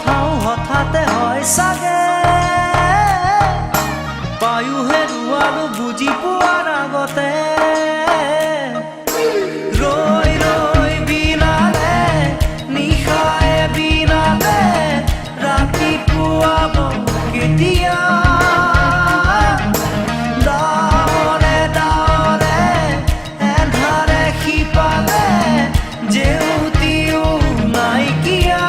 কথাও হঠাতে হয় চাগে পায়ো হেৰুৱালো বুজি পোৱাৰ আগতে ৰৈ ৰৈ বিনালে নিশাই বিনালে ৰাতিপুৱাব কেতিয়া ডাৱৰে ডাৱৰে এন্ধাৰে সিপালে জেউতিও নাইকিয়া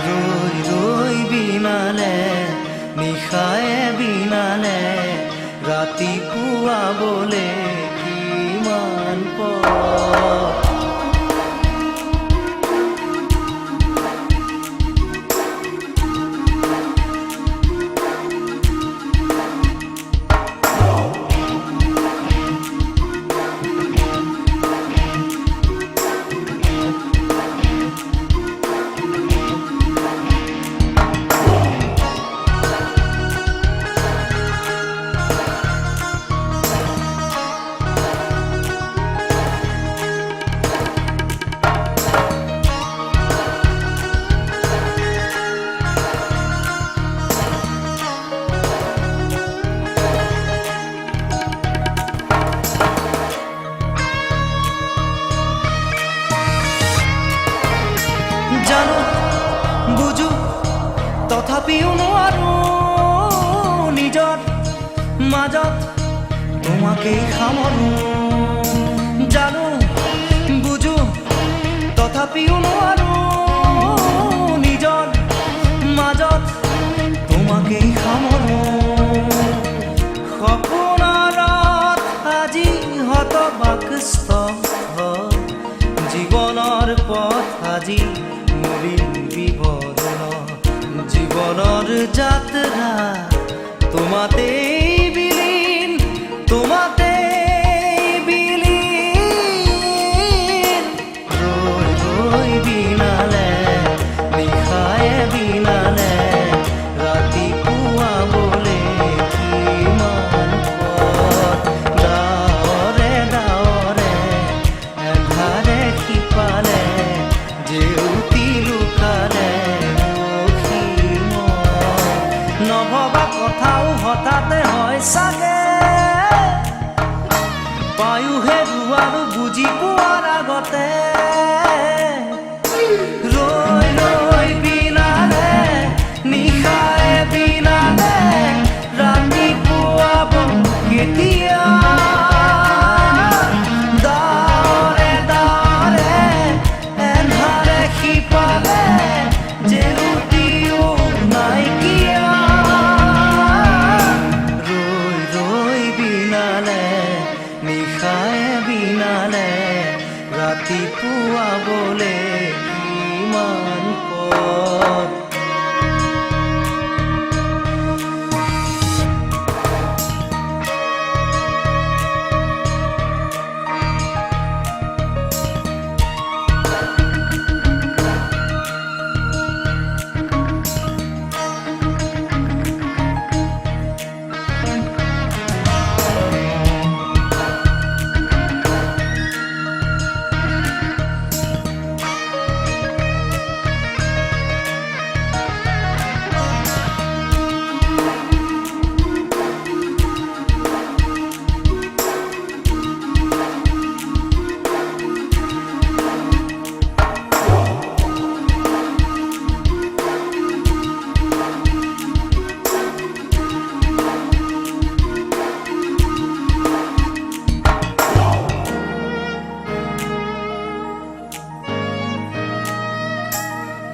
ৰৈ ৰৈ বিনালে নিশাই বিনালে ৰাতিপুৱাবলে কিমান পৰ জানো বুঝো তথাপিও নোৱাৰো নিজৰ মাজত তোমাকেই সামৰো জানো বুঝো তথাপিও নোৱাৰো নিজৰ মাজত তোমাকেই সামৰো সপোনত আজি হতবাকস্থ জীৱনৰ পথ আজি বিবৰণ জীবনেৰ যাত্ৰা তোমাতে বিলীন তোমাতে বিলীন ৰই ৰই বিনালে নিশায় বিনালে ৰাতিপুৱা বলে কিমান পথ ডাৱৰে ডাৱৰে এন্ধাৰে সিপালে জেউতি নভবা কথাও হঠাতে হয় চাগে পায়ো হেৰুৱালো বুজি পোৱাৰ আগতে ৰৈ ৰৈ বিনালে নিশাই বিনালে ৰাতিপুৱাব কেতিয়া ডাৱৰে ডাৱৰে এন্ধাৰে সিপালে জেউতিও নাইকিয়া নিশাই বিনালে ৰাতিপুৱা বলে কিমান পথ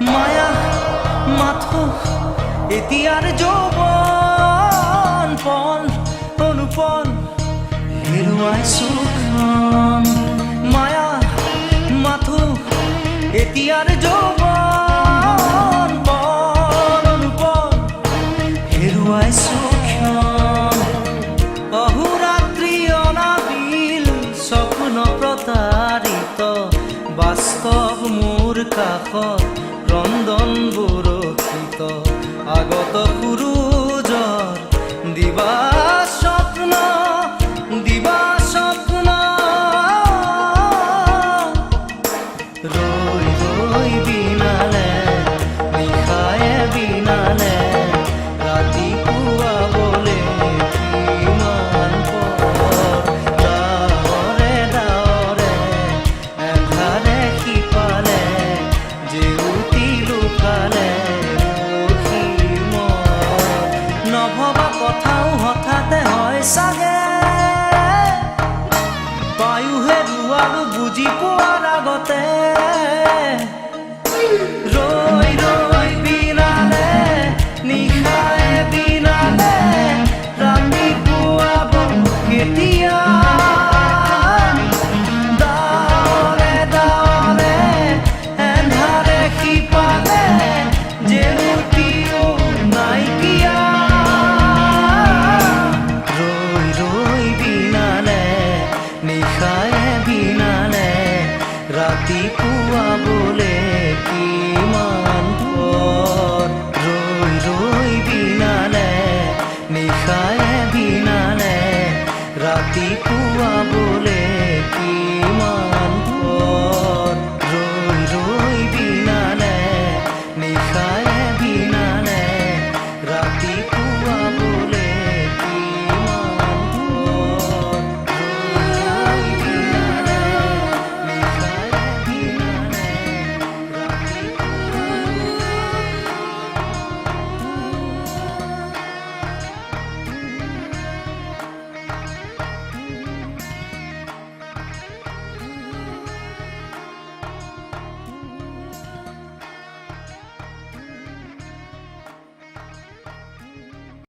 মায়া মাথো এতিয়াৰ যৌৱন পণ অনুপণ হেৰুৱাইছো মায়া মাথো এতিয়াৰ যৌৱন পণ অনুপণ হেৰুৱাইছো অহোৰাত্ৰি অনাবিল স্বপ্ন প্ৰতাৰিত বাস্তৱ মোৰ কাষত ক্ৰন্দন বৰষিত আগত সূৰুজৰ দিবা স্বপ্ন ৰৈ ৰৈ বিনালে বুজি পোৱাৰ আগতে ৰৈ ৰৈ বিনালে নিশাই বিনালে ৰাতি পুৱাব কেতিয়া দাৱৰে দাৱৰে এন্ধাৰে সিপালে জেউতিও নাইকিয়া ৰৈ ৰৈ বিনালে নিশাই বিনালে ৰাতি পুৱাবলে কিমান পৰ ৰৈ ৰৈ বিনালে নিশাই বিনালে ৰাতি পুৱাবলে কিমান